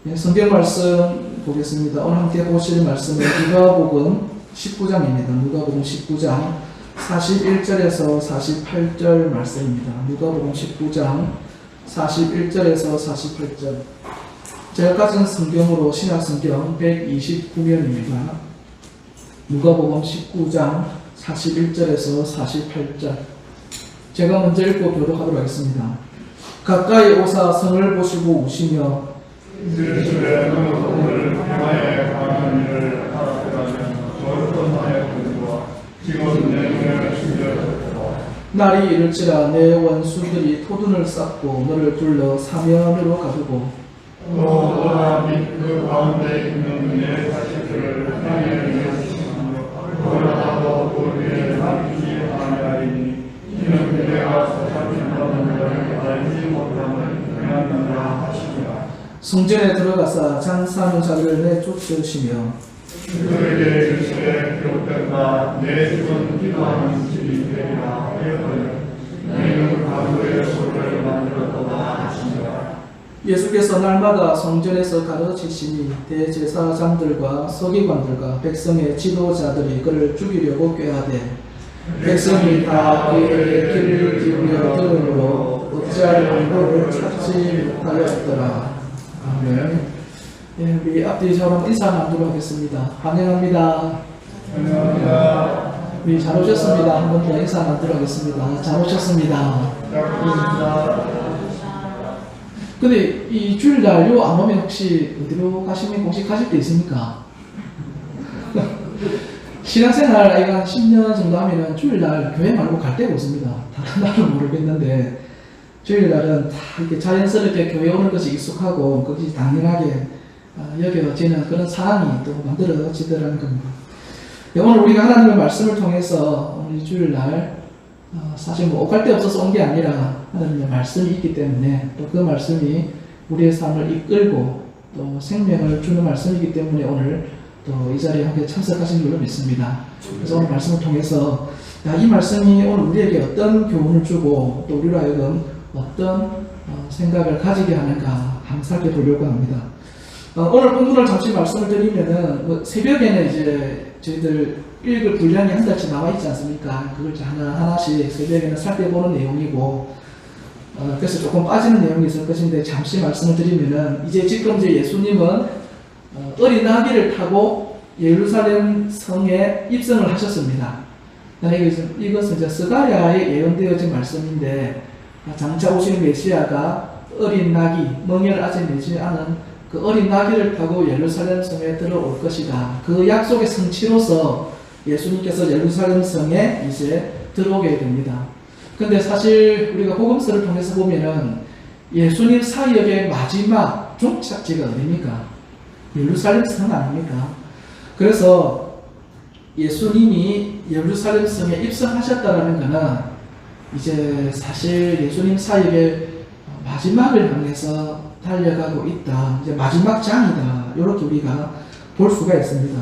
네, 성경 말씀 보겠습니다. 오늘 함께 보실 말씀은 누가복음 19장입니다. 누가복음 19장 41절에서 48절 말씀입니다. 누가복음 19장 41절에서 48절. 제가 가진 성경으로 신약성경 129면입니다. 누가복음 19장 41절에서 48절. 제가 먼저 읽고 교독하도록 하겠습니다. 가까이 오사 성을 보시고 우시며 이스라엘의 오늘 평화에 관한 일을 하라면 어떤 나의 공부와 지금 내 눈을 숨겨졌다. 날이 이를지라 내 원수들이 토둔을 쌓고 너를 둘러 사면으로 가두고 너와 그 가운데 있는 내 자식들을 향해 이어지시며 너라도 우리의 남기지 아니하리니 이는 내가 사사진다는 것을 알지 못함을 행하느라 하시니라. 성전에 들어가사 장사하는 자들을 내쫓으시며 그에게 일시에 기록된다. 내 집은 기도하는 집이 되리라 하였거늘 너희는 가구의 소를 만들었도다 하시니라. 예수께서 날마다 성전에서 가르치시니 대제사장들과 서기관들과 백성의 지도자들이 그를 죽이려고 꾀하되 백성이 다 그에게 귀를 기울여 들으므로 어찌할 방법을 찾지 못하였더라. 아멘. 예, 우리 앞뒤 저랑 인사 나누도록 하겠습니다. 환영합니다. 감사합니다. 우리 잘 오셨습니다. 한 번 더 인사 나누도록 하겠습니다. 잘 오셨습니다. 근데 이 주일날 요 안 오면 혹시 어디로 가시면 혹시 가실 때 있습니까? 신앙생활 아이가 한 10년 정도 하면은 주일날 교회 말고 갈 데가 없습니다. 다른 날은 모르겠는데 주일날은 다 이렇게 자연스럽게 교회 오는 것이 익숙하고 그것이 당연하게 여겨지는 그런 상황이 또 만들어지더라는 겁니다. 오늘 우리가 하나님의 말씀을 통해서 오늘 이 주일날 사실 뭐 오갈 데 없어서 온 게 아니라 하나님의 말씀이 있기 때문에 또 그 말씀이 우리의 삶을 이끌고 또 생명을 주는 말씀이기 때문에 오늘 또 이 자리에 함께 참석하신 줄로 믿습니다. 그래서 오늘 말씀을 통해서 이 말씀이 오늘 우리에게 어떤 교훈을 주고 또 우리로 하여금 어떤 생각을 가지게 하는가 한번 살펴보려고 합니다. 오늘 본문을 잠시 말씀을 드리면은 새벽에는 이제 저희들 읽을 분량이 한 달치 나와 있지 않습니까? 그걸 하나하나씩 새벽에는 살펴보는 내용이고 그래서 조금 빠지는 내용이 있을 것인데 잠시 말씀을 드리면은 이제 지금 이제 예수님은 어린 나귀를 타고 예루살렘 성에 입성을 하셨습니다. 이것은 이제 스가랴에 예언되어진 말씀인데 장차 오신 메시아가 어린 나귀, 멍에를 아직 내지 않은 그 어린 나귀를 타고 예루살렘 성에 들어올 것이다. 그 약속의 성취로서 예수님께서 예루살렘 성에 이제 들어오게 됩니다. 근데 사실 우리가 복음서를 통해서 보면은 예수님 사역의 마지막 종착지가 어디입니까? 예루살렘 성 아닙니까? 그래서 예수님이 예루살렘 성에 입성하셨다라는 것은 이제 사실 예수님 사역의 마지막을 향해서 달려가고 있다. 이제 마지막 장이다. 이렇게 우리가 볼 수가 있습니다.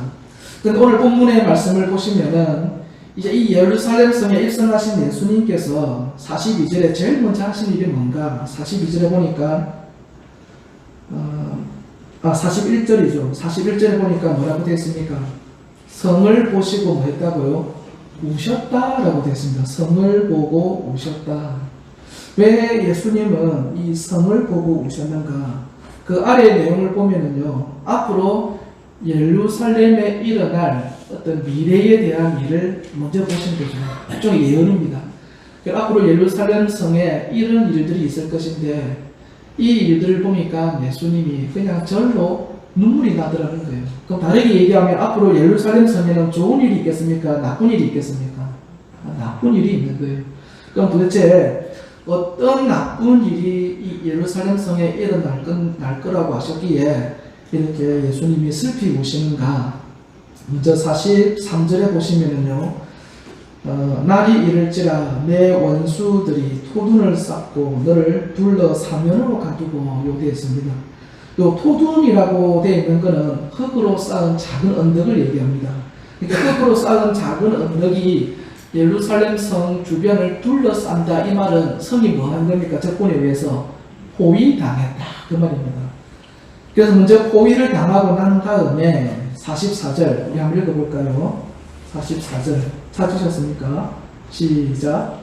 근데 오늘 본문의 말씀을 보시면은 이제 이 예루살렘 성에 입성하신 예수님께서 42절에 제일 먼저 하신 일이 뭔가? 42절에 보니까 41절이죠. 41절에 보니까 뭐라고 되어 있습니까? 성을 보시고 뭐 했다고요? 우셨다라고 되어 있습니다. 성을 보고 우셨다. 왜 예수님은 이 성을 보고 우셨는가? 그 아래 내용을 보면은요, 앞으로 예루살렘에 일어날 어떤 미래에 대한 일을 먼저 보신 거죠. 일종의 예언입니다. 앞으로 예루살렘 성에 이런 일들이 있을 것인데, 이 일들을 보니까 예수님이 그냥 절로 눈물이 나더라는 거예요. 그럼 다르게 얘기하면 앞으로 예루살렘 성에는 좋은 일이 있겠습니까? 나쁜 일이 있겠습니까? 나쁜 일이 있는 거예요. 그럼 도대체 어떤 나쁜 일이 이 예루살렘 성에 일어날 거라고 하셨기에 이렇게 예수님이 슬피 우시는가? 먼저 43절에 보시면은요, 날이 이를지라 내 원수들이 토둔을 쌓고 너를 둘러 사면으로 가두고 요되어 있습니다. 요 토둔이라고 되어 있는 것은 흙으로 쌓은 작은 언덕을 얘기합니다. 그러니까 흙으로 쌓은 작은 언덕이 예루살렘 성 주변을 둘러싼다. 이 말은 성이 뭐 한 겁니까? 적군에 의해서 포위당했다. 그 말입니다. 그래서 먼저 포위를 당하고 난 다음에 44절 우리 한번 읽어볼까요? 44절 찾으셨습니까? 시작.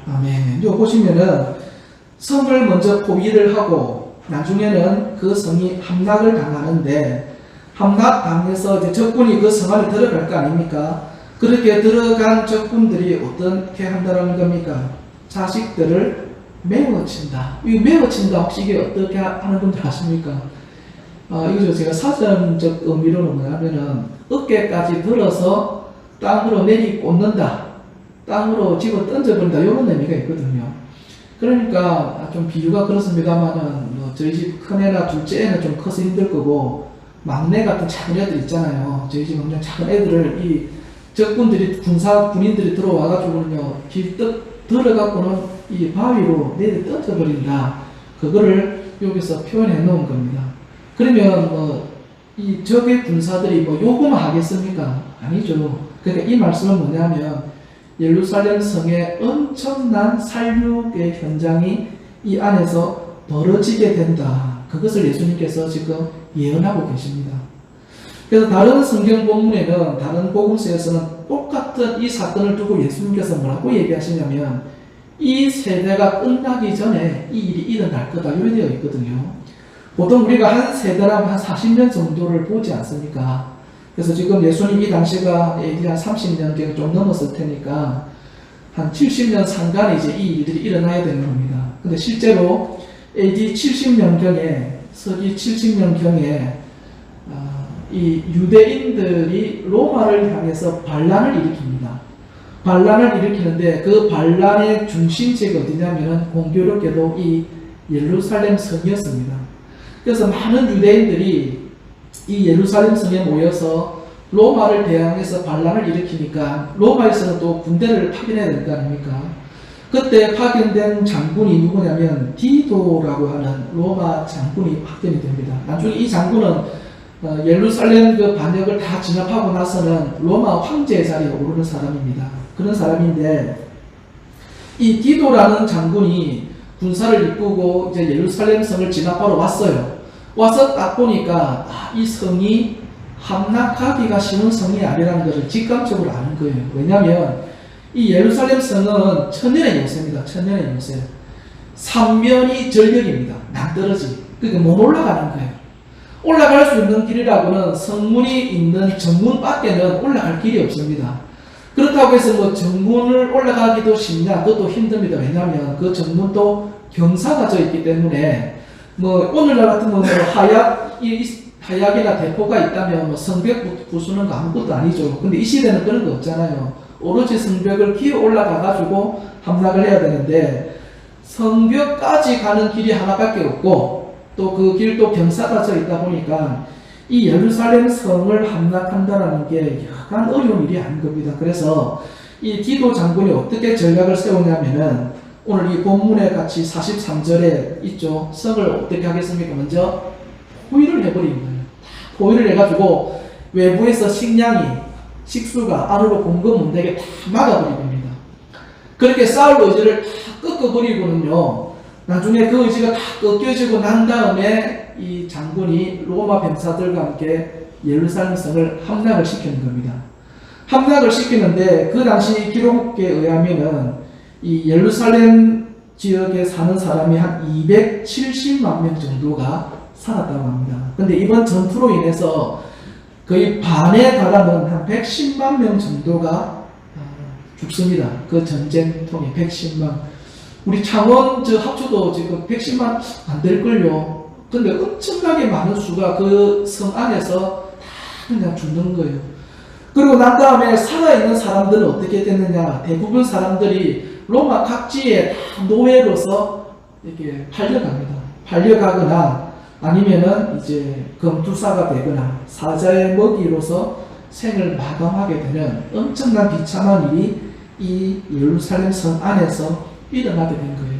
아멘. 이거 보시면은 성을 먼저 포위를 하고 나중에는 그 성이 함락을 당하는데 함락당해서 이제 적군이 그 성 안에 들어갈 거 아닙니까? 그렇게 들어간 적군들이 어떻게 한다는 겁니까? 자식들을 메워친다. 이 메워친다 혹시 이게 어떻게 하는 분들 아십니까? 이거 제가 사전적 의미로는 뭐냐면은 어깨까지 들어서 땅으로 내리꽂는다. 땅으로 집어 던져버린다. 이런 의미가 있거든요. 그러니까 좀 비유가 그렇습니다만은 뭐 저희 집 큰애나 둘째 애는 좀 커서 힘들 거고 막내 같은 작은 애들 있잖아요. 저희 집 엄청 작은 애들을 이 적군들이 군인들이 들어와가지고는요 길떡 들어가고는 이 바위로 내려 던져버린다. 그거를 여기서 표현해 놓은 겁니다. 그러면 뭐 이 적의 군사들이 뭐 요구만 하겠습니까? 아니죠. 그러니까 이 말씀은 뭐냐면 예루살렘 성에 엄청난 살육의 현장이 이 안에서 벌어지게 된다. 그것을 예수님께서 지금 예언하고 계십니다. 그래서 다른 성경 본문에는 다른 복음서에서는 똑같은 이 사건을 두고 예수님께서 뭐라고 얘기하시냐면 이 세대가 끝나기 전에 이 일이 일어날 거다 이렇게 되어 있거든요. 보통 우리가 한 세대라면 한 40년 정도를 보지 않습니까? 그래서 지금 예수님 이 당시가 AD 한 30년 좀 넘었을 테니까 한 70년 상간에 이제 이 일들이 일어나야 되는 겁니다. 근데 실제로 AD 70년경에 서기 70년경에 이 유대인들이 로마를 향해서 반란을 일으킵니다. 반란을 일으키는데 그 반란의 중심지가 어디냐면은 공교롭게도 이 예루살렘 성이었습니다. 그래서 많은 유대인들이 이 예루살렘 성에 모여서 로마를 대항해서 반란을 일으키니까 로마에서는 또 군대를 파견해야 될 거 아닙니까? 그때 파견된 장군이 누구냐면 디도라고 하는 로마 장군이 파견이 됩니다. 나중에 이 장군은 예루살렘 그 반역을 다 진압하고 나서는 로마 황제의 자리에 오르는 사람입니다. 그런 사람인데 이 디도라는 장군이 군사를 이끌고 이제 예루살렘 성을 진압하러 왔어요. 와서 딱 보니까 이 성이 함락하기가 쉬운 성이 아니라는 것을 직감적으로 아는 거예요. 왜냐하면 이 예루살렘 성은 천년의 요새입니다. 천년의 요새. 삼면이 절벽입니다. 낭떠러지. 그러니까 못 올라가는 거예요. 올라갈 수 있는 길이라고는 성문이 있는 정문 밖에는 올라갈 길이 없습니다. 그렇다고 해서 뭐 정문을 올라가기도 쉽냐? 그것도 힘듭니다. 왜냐하면 그 정문도 경사가 져 있기 때문에 뭐 오늘날 같은 경우는 하약이나 대포가 있다면 뭐 성벽 부수는 거 아무것도 아니죠. 근데 이 시대는 그런 거 없잖아요. 오로지 성벽을 기어 올라가 가지고 함락을 해야 되는데 성벽까지 가는 길이 하나밖에 없고 또 그 길도 경사가 져 있다 보니까 이 예루살렘 성을 함락한다는 게 약간 어려운 일이 아닌 겁니다. 그래서 이 디도 장군이 어떻게 전략을 세우냐면은 오늘 이 본문에 같이 43절에 있죠. 성을 어떻게 하겠습니까? 먼저 포위를 해버리는 거예요. 포위를 해가지고 외부에서 식수가 안으로 공급 못 되게 다 막아버립니다. 그렇게 싸울 의지를 다 꺾어버리고는요. 나중에 그 의지가 다 꺾여지고 난 다음에 이 장군이 로마 병사들과 함께 예루살렘 성을 함락을 시키는 겁니다. 함락을 시키는데 그 당시 기록에 의하면은 이 예루살렘 지역에 사는 사람이 한 270만 명 정도가 살았다고 합니다. 근데 이번 전투로 인해서 거의 반에 달하는 한 110만 명 정도가 죽습니다. 그 전쟁통에 110만. 우리 창원 저 합주도 지금 110만 안 될걸요. 근데 엄청나게 많은 수가 그 성 안에서 다 그냥 죽는 거예요. 그리고 난 다음에 살아있는 사람들은 어떻게 됐느냐. 대부분 사람들이 로마 각지에 다 노예로서 이렇게 팔려갑니다. 팔려가거나 아니면은 이제 검투사가 되거나 사자의 먹이로서 생을 마감하게 되는 엄청난 비참한 일이 이 예루살렘 성 안에서 일어나게 된 거예요.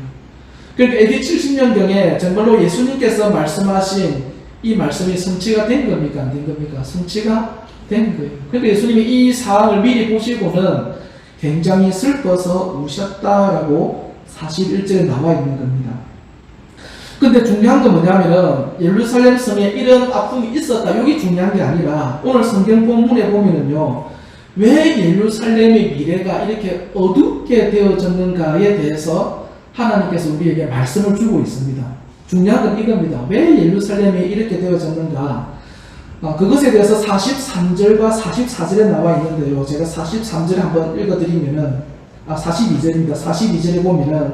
그러니까 AD 70년경에 정말로 예수님께서 말씀하신 이 이 말씀이 성취가 된 겁니까? 안 된 겁니까? 성취가 된 거예요. 그러니까 예수님이 이 사항을 미리 보시고는 굉장히 슬퍼서 우셨다라고 41절에 나와 있는 겁니다. 근데 중요한 건 뭐냐면은 예루살렘 성에 이런 아픔이 있었다. 이게 중요한 게 아니라 오늘 성경 본문에 보면은요. 왜 예루살렘의 미래가 이렇게 어둡게 되어졌는가에 대해서 하나님께서 우리에게 말씀을 주고 있습니다. 중요한 건 이겁니다. 왜 예루살렘이 이렇게 되어졌는가? 그것에 대해서 43절과 44절에 나와 있는데요. 제가 43절 한번 읽어드리면은 42절입니다. 42절에 보면은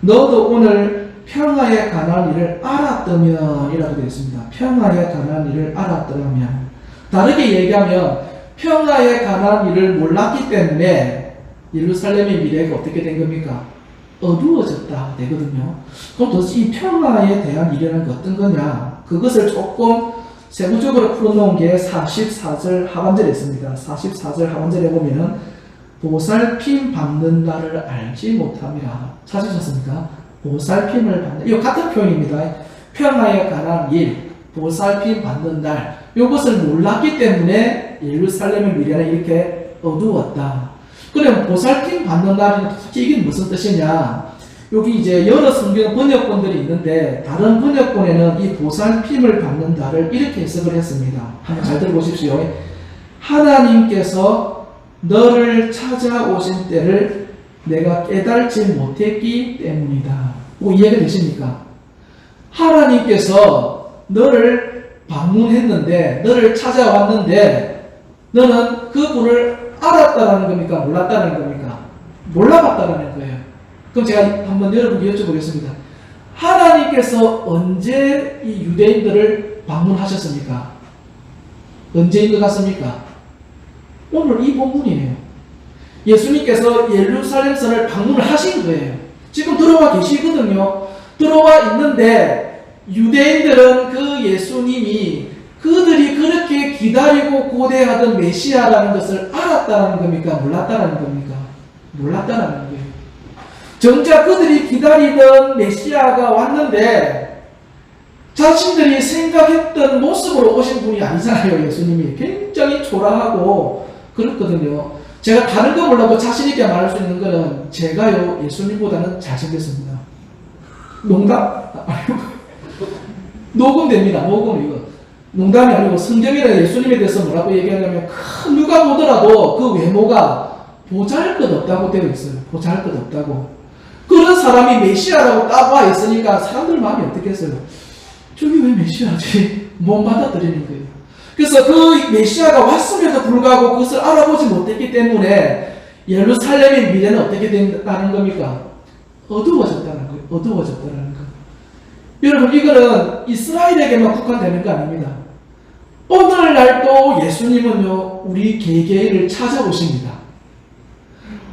너도 오늘 평화에 관한 일을 알았다면 이라고 되어 있습니다. 평화에 관한 일을 알았더라면, 다르게 얘기하면 평화에 관한 일을 몰랐기 때문에 예루살렘의 미래가 어떻게 된 겁니까? 어두워졌다 되거든요. 그럼 도대체 이 평화에 대한 일이라는 게 어떤 거냐? 그것을 조금 세부적으로 풀어놓은 게 44절 하반절에 있습니다. 44절 하반절에 보면은 보살핌 받는 날을 알지 못함이라. 찾으셨습니까? 보살핌을 받는, 이거 같은 표현입니다. 평화에 관한 일, 보살핌 받는 날, 이것을 몰랐기 때문에 예루살렘의 미래는 이렇게 어두웠다. 그럼 보살핌 받는 날은 도대체 이게 무슨 뜻이냐? 여기 이제 여러 성경 번역본들이 있는데 다른 번역본에는 이 보살핌을 받는 날을 이렇게 해석을 했습니다. 한번 잘 들어보십시오. 하나님께서 너를 찾아오신 때를 내가 깨달지 못했기 때문이다. 뭐 이해가 되십니까? 하나님께서 너를 방문했는데, 너를 찾아왔는데 너는 그분을 알았다라는 겁니까? 몰랐다는 겁니까? 몰라봤다라는 거예요. 그럼 제가 한번 여러분께 여쭤보겠습니다. 하나님께서 언제 이 유대인들을 방문하셨습니까? 언제인 것 같습니까? 오늘 이 본문이에요. 예수님께서 예루살렘성을 방문을 하신 거예요. 지금 들어와 계시거든요. 들어와 있는데 유대인들은 그 예수님이 그들이 그렇게 기다리고 고대하던 메시아라는 것을 알았다는 겁니까? 몰랐다는 겁니까? 몰랐다는 거예요. 정작 그들이 기다리던 메시아가 왔는데 자신들이 생각했던 모습으로 오신 분이 아니잖아요. 예수님이 굉장히 초라하고 그렇거든요. 제가 다른 거 몰라도 자신 있게 말할 수 있는 거는 제가요 예수님보다는 잘생겼습니다. 농담 아니고 녹음됩니다. 녹음 이거 농담이 아니고 성경이나 예수님에 대해서 뭐라고 얘기하냐면 누가 보더라도 그 외모가 보잘것없다고 되어 있어요. 보잘것없다고. 그런 사람이 메시아라고 따와 있으니까 사람들 마음이 어떻겠어요? 저기 왜 메시아지? 못 받아들이는 거예요. 그래서 그 메시아가 왔음에도 불구하고 그것을 알아보지 못했기 때문에 예루살렘의 미래는 어떻게 된다는 겁니까? 어두워졌다는 거예요. 어두워졌다는 거. 여러분 이거는 이스라엘에게만 국한되는 거 아닙니다. 오늘날도 예수님은요 우리 개개인을 찾아오십니다.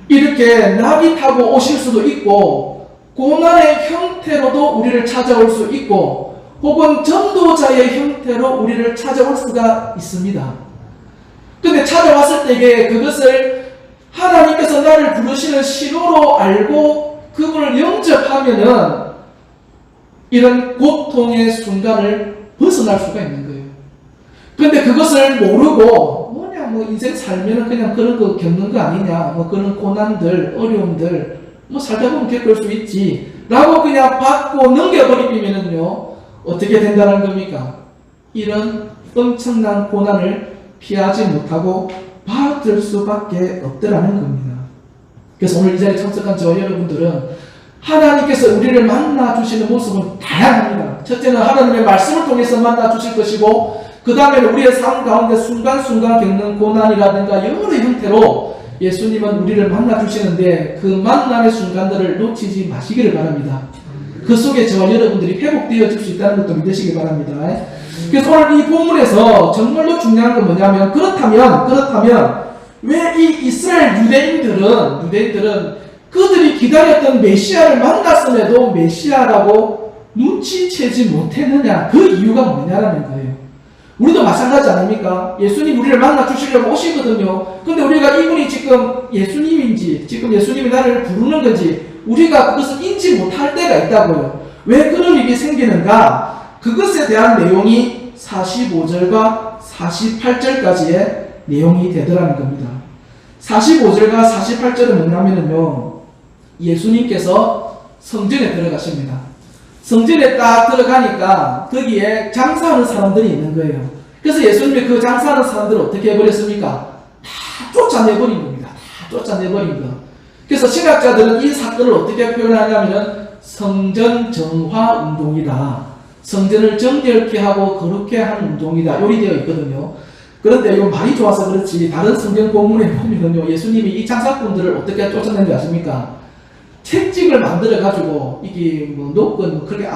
이렇게 나귀 타고 오실 수도 있고 고난의 형태로도 우리를 찾아올 수 있고 혹은 전도자의 형태로 우리를 찾아올 수가 있습니다. 근데 찾아왔을 때에 그것을 하나님께서 나를 부르시는 신호로 알고 그분을 영접하면은 이런 고통의 순간을 벗어날 수가 있는 거예요. 근데 그것을 모르고 뭐냐 뭐 인생 살면은 그냥 그런 거 겪는 거 아니냐 뭐 그런 고난들 어려움들 뭐 살다 보면 겪을 수 있지 라고 그냥 받고 넘겨버리면은요 어떻게 된다는 겁니까? 이런 엄청난 고난을 피하지 못하고 받을 수밖에 없더라는 겁니다. 그래서 오늘 이 자리에 참석한 저 여러분들은 하나님께서 우리를 만나주시는 모습은 다양합니다. 첫째는 하나님의 말씀을 통해서 만나주실 것이고 그 다음에는 우리의 삶 가운데 순간순간 겪는 고난이라든가 여러 형태로 예수님은 우리를 만나주시는데 그 만남의 순간들을 놓치지 마시기를 바랍니다. 그 속에 저와 여러분들이 회복되어질 수 있다는 것도 믿으시기 바랍니다. 그래서 오늘 이 본문에서 정말로 중요한 건 뭐냐면 그렇다면 왜 이 이스라엘 유대인들은 그들이 기다렸던 메시아를 만났음에도 메시아라고 눈치채지 못했느냐 그 이유가 뭐냐라는 거예요. 우리도 마찬가지 아닙니까? 예수님 우리를 만나 주시려고 오시거든요. 근데 우리가 이분이 지금 예수님인지 지금 예수님이 나를 부르는 건지 우리가 그것을 인지 못할 때가 있다고요. 왜 그런 일이 생기는가? 그것에 대한 내용이 45절과 48절까지의 내용이 되더라는 겁니다. 45절과 48절은 뭐냐면요, 예수님께서 성전에 들어가십니다. 성전에 딱 들어가니까 거기에 장사하는 사람들이 있는 거예요. 그래서 예수님이 그 장사하는 사람들을 어떻게 해버렸습니까? 다 쫓아내버린 겁니다. 다 쫓아내버린 거. 그래서 신학자들은 이 사건을 어떻게 표현하냐면 성전 정화 운동이다. 성전을 정결케 하고 거룩케 하는 운동이다. 요리 되어 있거든요. 그런데 이 말이 좋아서 그렇지 다른 성경 본문에 보면요, 예수님이 이 장사꾼들을 어떻게 쫓아낸지 아십니까? 채찍을 만들어 가지고 이게 뭐 노건 그렇게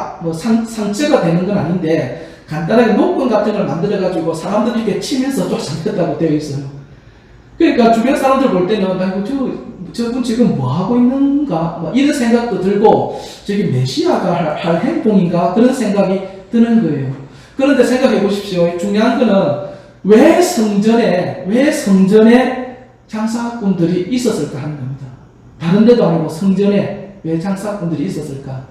상처가 되는 건 아닌데 간단하게 노건 같은 걸 만들어 가지고 사람들이 이렇게 치면서 쫓아냈다고 되어 있어요. 그러니까 주변 사람들 볼 때는 아이고 저분 지금 뭐 하고 있는가 이런 생각도 들고 저기 메시아가 할 행동인가 그런 생각이 드는 거예요. 그런데 생각해 보십시오. 중요한 거는 왜 성전에 장사꾼들이 있었을까 하는 겁니다. 다른 데도 아니고 성전에 왜 장사꾼들이 있었을까?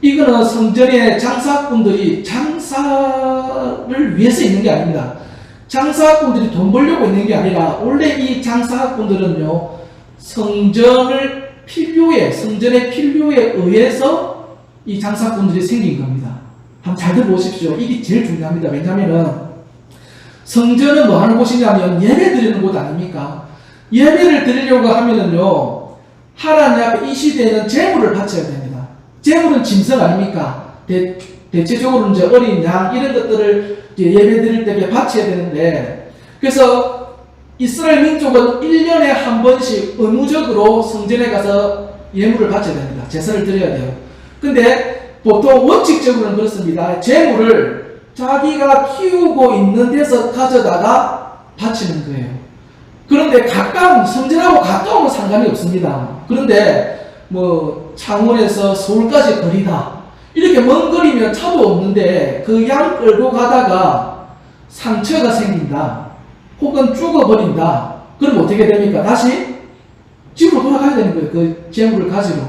이거는 성전에 장사꾼들이 장사를 위해서 있는 게 아닙니다. 장사꾼들이 돈 벌려고 있는 게 아니라 원래 이 장사꾼들은요, 성전의 필요에 의해서 이 장사꾼들이 생긴 겁니다. 한번 잘 들어보십시오. 이게 제일 중요합니다. 왜냐하면 성전은 뭐 하는 곳이냐면 예배 드리는 곳 아닙니까? 예배를 드리려고 하면은요, 하나님 앞에 이 시대에는 제물을 바쳐야 됩니다. 제물은 짐승 아닙니까? 대체적으로 이제 어린 양 이런 것들을 예배 드릴 때 바쳐야 되는데, 그래서 이스라엘 민족은 1년에 한 번씩 의무적으로 성전에 가서 예물을 바쳐야 됩니다. 제사를 드려야 돼요. 근데 보통 원칙적으로는 그렇습니다. 제물을 자기가 키우고 있는 데서 가져다가 바치는 거예요. 그런데 성전하고 가까우면 상관이 없습니다. 그런데 뭐 창원에서 서울까지 거리다 이렇게 먼 거리면 차도 없는데 그 양 끌고 가다가 상처가 생긴다 혹은 죽어버린다, 그럼 어떻게 됩니까? 다시 집으로 돌아가야 되는 거예요. 그 재물을 가지고.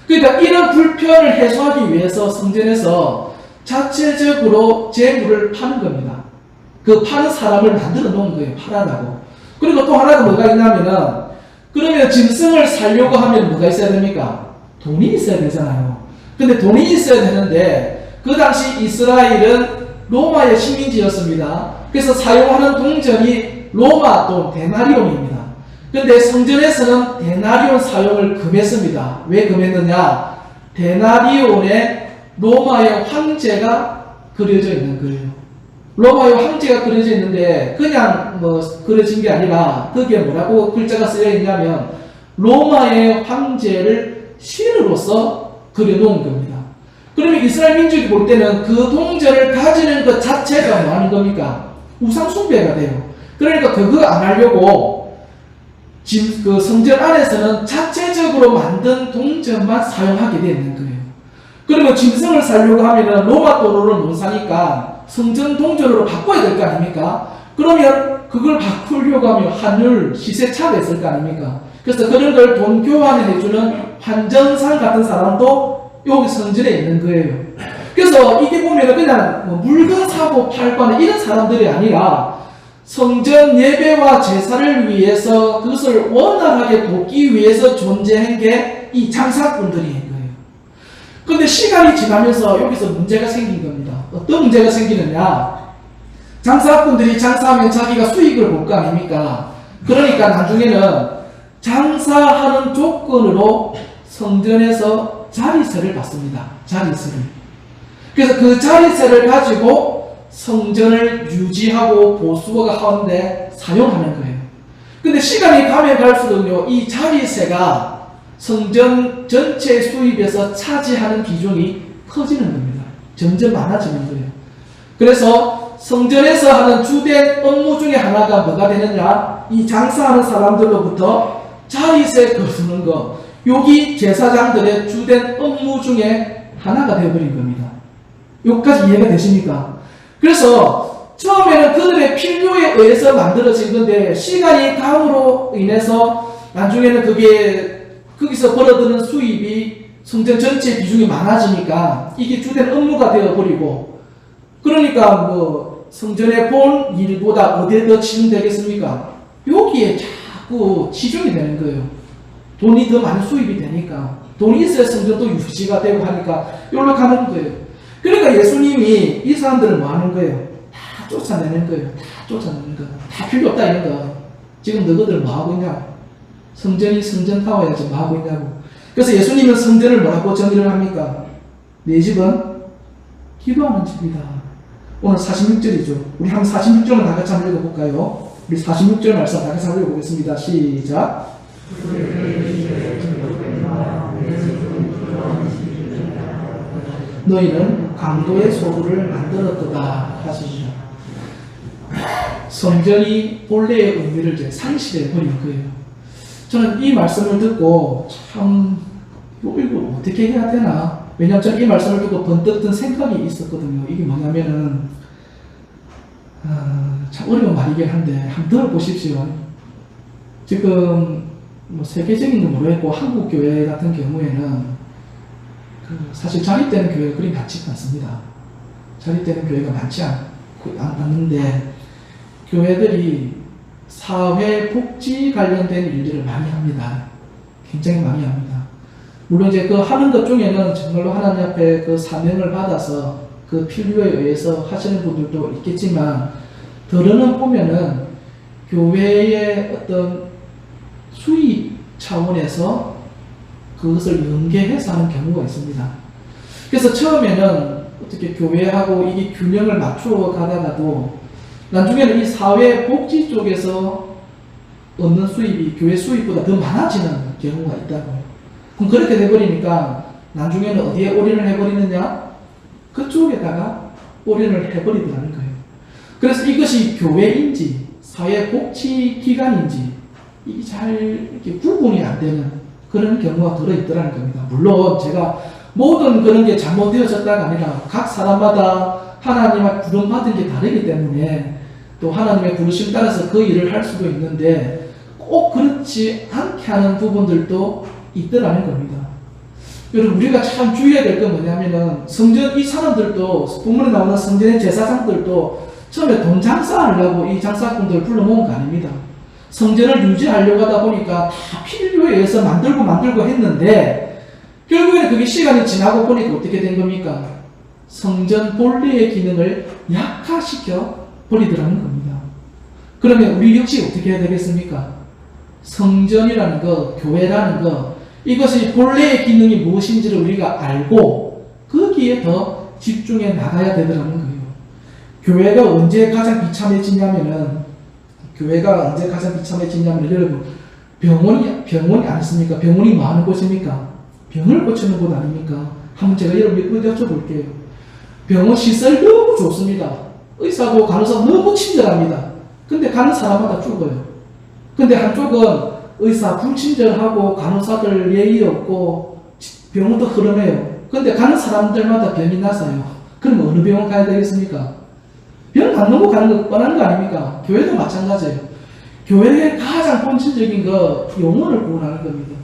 그러니까 이런 불편을 해소하기 위해서 성전에서 자체적으로 재물을 파는 겁니다. 그 파는 사람을 만들어 놓은 거예요. 팔아라고. 그리고 또 하나가 뭐가 있냐면은, 그러면 짐승을 살려고 하면 뭐가 있어야 됩니까? 돈이 있어야 되잖아요. 근데 돈이 있어야 되는데 그 당시 이스라엘은 로마의 식민지였습니다. 그래서 사용하는 동전이 로마 돈 데나리온입니다. 근데 성전에서는 데나리온 사용을 금했습니다. 왜 금했느냐? 데나리온에 로마의 황제가 그려져 있는 거예요. 로마의 황제가 그려져 있는데 그냥 뭐 그려진 게 아니라 거기에 뭐라고 글자가 쓰여 있냐면 로마의 황제를 신으로서 그려놓은 겁니다. 그러면 이스라엘 민족이 볼 때는 그 동전을 가지는 것 자체가 뭐 하는 겁니까? 우상숭배가 돼요. 그러니까 그거 안 하려고 그 성전 안에서는 자체적으로 만든 동전만 사용하게 되는 거예요. 그러면 짐승을 살려고 하면 로마 돈으로는 못 사니까 성전 동전으로 바꿔야 될 거 아닙니까? 그러면 그걸 바꾸려고 하면 환율, 시세 차가 있을 거 아닙니까? 그래서 그런 걸 돈 교환을 해주는 환전상 같은 사람도 여기 성전에 있는 거예요. 그래서 이게 보면 그냥 뭐 물건 사고 팔고 하는 이런 사람들이 아니라 성전 예배와 제사를 위해서 그것을 원활하게 돕기 위해서 존재한 게 이 장사꾼들인 거예요. 그런데 시간이 지나면서 여기서 문제가 생긴 겁니다. 어떤 문제가 생기느냐? 장사꾼들이 장사하면 자기가 수익을 볼 거 아닙니까? 그러니까 나중에는 장사하는 조건으로 성전에서 자리세를 받습니다. 자리세를. 그래서 그 자리세를 가지고 성전을 유지하고 보수하는데 사용하는 거예요. 근데 시간이 가면 갈수록요, 이 자리세가 성전 전체 수입에서 차지하는 비중이 커지는 겁니다. 점점 많아지는 거예요. 그래서 성전에서 하는 주된 업무 중에 하나가 뭐가 되느냐? 이 장사하는 사람들로부터 자리세 거두는 거. 여기 제사장들의 주된 업무 중에 하나가 되어버린 겁니다. 여기까지 이해가 되십니까? 그래서 처음에는 그들의 필요에 의해서 만들어진 건데 시간이 감으로 인해서 나중에는 그게 거기서 벌어드는 수입이 성전 전체 비중이 많아지니까 이게 주된 업무가 되어버리고, 그러니까 뭐 성전에 본 일보다 어디에 더 치중되겠습니까? 여기에 자꾸 치중이 되는 거예요. 돈이 더 많이 수입이 되니까. 돈이 있어야 성전도 유지가 되고 하니까 여기로 가는 거예요. 그러니까 예수님이 이 사람들을 뭐 하는 거예요? 다 쫓아내는 거예요. 다 쫓아내는 거예요. 다 필요 없다 이런 거. 지금 너희들 뭐 하고 있냐고. 성전이 성전타워야 지금 뭐 하고 있냐고. 그래서 예수님은 성전을 뭐라고 정의를 합니까? 내 집은 기도하는 집이다. 오늘 46절이죠. 우리 한번 46절만 다 같이 한번 읽어볼까요? 우리 46절 말씀 다 같이 한번 읽어보겠습니다. 시작. 너희는 강도의 소굴을 만들었도다 하시죠. 성전이 본래의 의미를 이제 상실해 버린 거예요. 저는 이 말씀을 듣고 참 이거 어떻게 해야 되나? 왜냐하면 저는 이 말씀을 듣고 번뜩 든 생각이 있었거든요. 이게 뭐냐면은 참 어려운 말이긴 한데 한번 들어보십시오. 지금 뭐 세계적인 건 모르겠고 한국 교회 같은 경우에는 사실 자립되는 교회가 그리 많지 않습니다. 자립되는 교회가 많지 않는데 교회들이 사회 복지 관련된 일들을 많이 합니다. 굉장히 많이 합니다. 물론 이제 그 하는 것 중에는 정말로 하나님 앞에 그 사명을 받아서 그 필요에 의해서 하시는 분들도 있겠지만 더러는 보면은 교회의 어떤 수익 차원에서 그것을 연계해서 하는 경우가 있습니다. 그래서 처음에는 어떻게 교회하고 이게 균형을 맞추어 가다가도 나중에는 이 사회 복지 쪽에서 얻는 수입이 교회 수입보다 더 많아지는 경우가 있다고요. 그럼 그렇게 돼버리니까 나중에는 어디에 올인을 해버리느냐? 그쪽에다가 올인을 해버리더라는 거예요. 그래서 이것이 교회인지 사회복지기관인지 이게 잘 이렇게 구분이 안 되는 그런 경우가 들어있더라는 겁니다. 물론 제가 모든 그런 게 잘못되어졌다가 아니라 각 사람마다 하나님의 부름받은 게 다르기 때문에 또 하나님의 부르심 따라서 그 일을 할 수도 있는데 꼭 그렇지 않게 하는 부분들도 있더라는 겁니다. 여러분 우리가 참 주의해야 될 건 뭐냐면은 성전 이 사람들도 본문에 나오는 성전의 제사장들도 처음에 돈 장사하려고 이 장사꾼들을 불러모은 거 아닙니다. 성전을 유지하려고 하다 보니까 다 필요에 의해서 만들고 했는데 결국에는 그게 시간이 지나고 보니까 어떻게 된 겁니까? 성전 본래의 기능을 약화시켜 버리더라는 겁니다. 그러면 우리 역시 어떻게 해야 되겠습니까? 성전이라는 거, 교회라는 거 이것이 본래의 기능이 무엇인지를 우리가 알고 거기에 더 집중해 나가야 되더라는 거예요. 교회가 언제 가장 비참해지냐면은 여러분 병원이 아니십니까? 병원이 뭐 하는 곳입니까? 병을 고치는 곳 아닙니까? 한번 제가 여러분 여쭤볼게요. 병원 시설 너무 좋습니다. 의사도 간호사도 너무 친절합니다. 근데 가는 사람마다 죽어요. 근데 한쪽은 의사 불친절하고 간호사들 예의 없고 병원도 흐름해요. 근데 가는 사람들마다 병이 나서요. 그럼 어느 병원 가야 되겠습니까? 병 안 놓고 가는 거 뻔한 거 아닙니까? 교회도 마찬가지예요. 교회의 가장 본질적인 거 영혼을 구원하는 겁니다.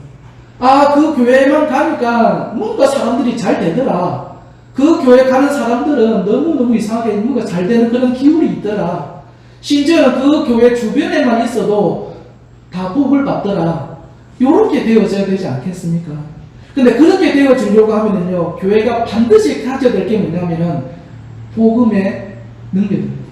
그 교회만 가니까 뭔가 사람들이 잘 되더라. 그 교회 가는 사람들은 너무너무 이상하게 뭔가 잘 되는 그런 기운이 있더라. 심지어는 그 교회 주변에만 있어도 다 복을 받더라. 이렇게 되어져야 되지 않겠습니까? 근데 그렇게 되어지려고 하면은요, 교회가 반드시 가져야 될 게 뭐냐면은 복음의 능력입니다.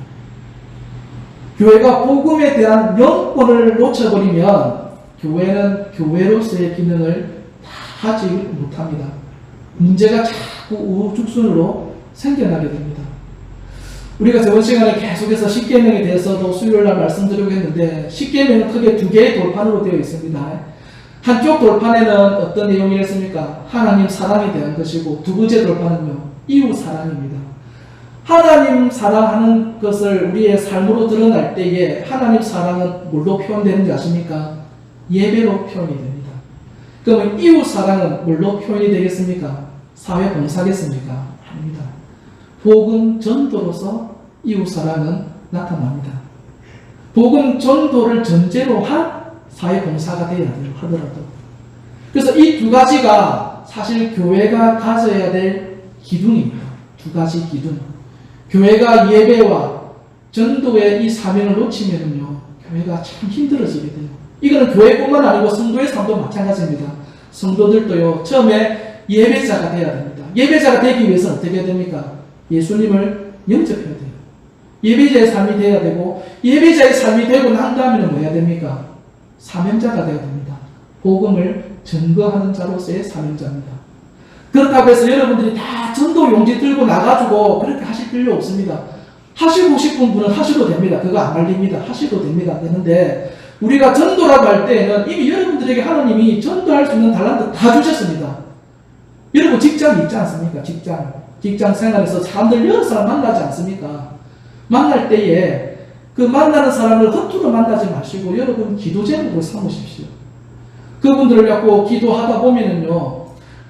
교회가 복음에 대한 영권을 놓쳐버리면 교회는 교회로서의 기능을 다 하지 못합니다. 문제가 자꾸 우후죽순으로 생겨나게 됩니다. 우리가 저번 시간에 계속해서 십계명에 대해서도 수요일날 말씀드리고 했는데 십계명은 크게 두 개의 돌판으로 되어 있습니다. 한쪽 돌판에는 어떤 내용이 있습니까? 하나님 사랑에 대한 것이고 두 번째 돌판은요, 이웃 사랑입니다. 하나님 사랑하는 것을 우리의 삶으로 드러날 때에 하나님 사랑은 뭘로 표현되는지 아십니까? 예배로 표현이 됩니다. 그러면 이웃 사랑은 뭘로 표현이 되겠습니까? 사회 봉사겠습니까? 아닙니다. 복음 전도로서 이웃 사랑은 나타납니다. 복음 전도를 전제로 한 사회 봉사가 되어야 돼요. 하더라도. 그래서 이 두 가지가 사실 교회가 가져야 될 기둥입니다. 두 가지 기둥. 교회가 예배와 전도의 이 사명을 놓치면은요, 교회가 참 힘들어지게 돼요. 이거는 교회뿐만 아니고 성도의 삶도 마찬가지입니다. 성도들도요, 처음에 예배자가 돼야 됩니다. 예배자가 되기 위해서 어떻게 해야 됩니까? 예수님을 영접해야 돼요. 예배자의 삶이 돼야 되고, 예배자의 삶이 되고 난 다음에는 뭐 해야 됩니까? 사명자가 돼야 됩니다. 복음을 증거하는 자로서의 사명자입니다. 그렇다고 해서 여러분들이 다 전도 용지 들고 나가지고 그렇게 하실 필요 없습니다. 하시고 싶은 분은 하셔도 됩니다. 그거 안 말립니다. 하셔도 됩니다. 되는데 우리가 전도라고 할 때에는 이미 여러분들에게 하나님이 전도할 수 있는 달란트 다 주셨습니다. 여러분 직장이 있지 않습니까? 직장 생활에서 사람들 여러 사람 만나지 않습니까? 만날 때에 그 만나는 사람을 허투루 만나지 마시고 여러분 기도 제목으로 삼으십시오. 그분들을 갖고 기도하다 보면은요,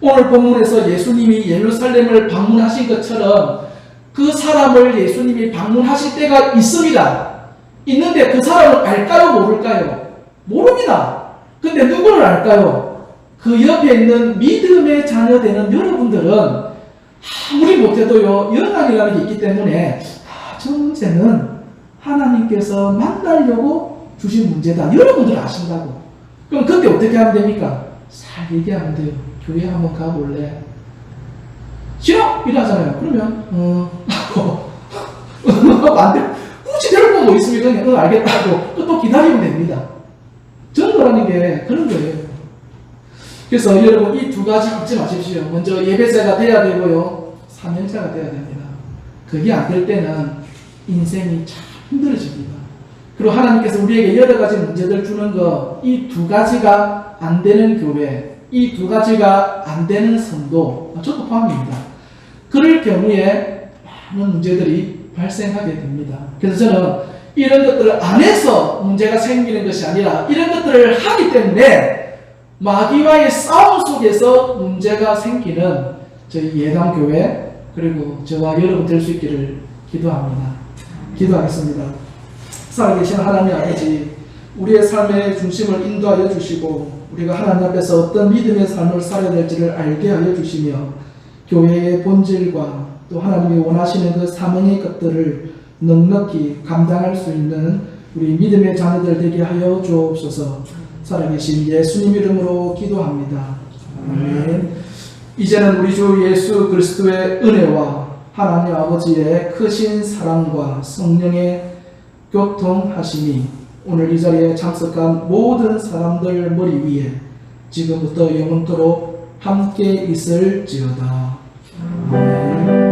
오늘 본문에서 예수님이 예루살렘을 방문하신 것처럼 그 사람을 예수님이 방문하실 때가 있습니다. 있는데 그 사람을 알까요? 모를까요? 모릅니다. 근데 누구를 알까요? 그 옆에 있는 믿음의 자녀 되는 여러분들은 아무리 못해도요, 연약이라는 게 있기 때문에 저 문제는 하나님께서 만나려고 주신 문제다. 여러분들 아신다고. 그럼 그때 어떻게 하면 됩니까? 잘 얘기하면 돼요. 교회 한번 가볼래? 싫어! 이러잖아요. 그러면 안 돼. 굳이 데리고 뭐 있으면 그냥 알겠다 하고 또 기다리면 됩니다. 전도라는 게 그런 거예요. 그래서 여러분 이 두 가지 잊지 마십시오. 먼저 예배자가 돼야 되고요, 사명자가 돼야 됩니다. 그게 안 될 때는 인생이 참 힘들어집니다. 그리고 하나님께서 우리에게 여러 가지 문제들 주는 거, 이 두 가지가 안 되는 교회, 이 두 가지가 안 되는 성도, 저도 포함입니다. 그럴 경우에 많은 문제들이 발생하게 됩니다. 그래서 저는 이런 것들을 안 해서 문제가 생기는 것이 아니라 이런 것들을 하기 때문에 마귀와의 싸움 속에서 문제가 생기는 저희 예담교회 그리고 저와 여러분 될 수 있기를 기도합니다. 기도하겠습니다. 살아계신 하나님 아버지, 우리의 삶의 중심을 인도하여 주시고 우리가 하나님 앞에서 어떤 믿음의 삶을 살아야 될지를 알게 하여 주시며 교회의 본질과 또 하나님이 원하시는 그 사명의 것들을 넉넉히 감당할 수 있는 우리 믿음의 자녀들 되게 하여 주옵소서. 살아계신 예수님 이름으로 기도합니다. 아멘. 이제는 우리 주 예수 그리스도의 은혜와 하나님 아버지의 크신 사랑과 성령의 교통하심이 오늘 이 자리에 참석한 모든 사람들 머리 위에 지금부터 영원토록 함께 있을지어다. 아멘.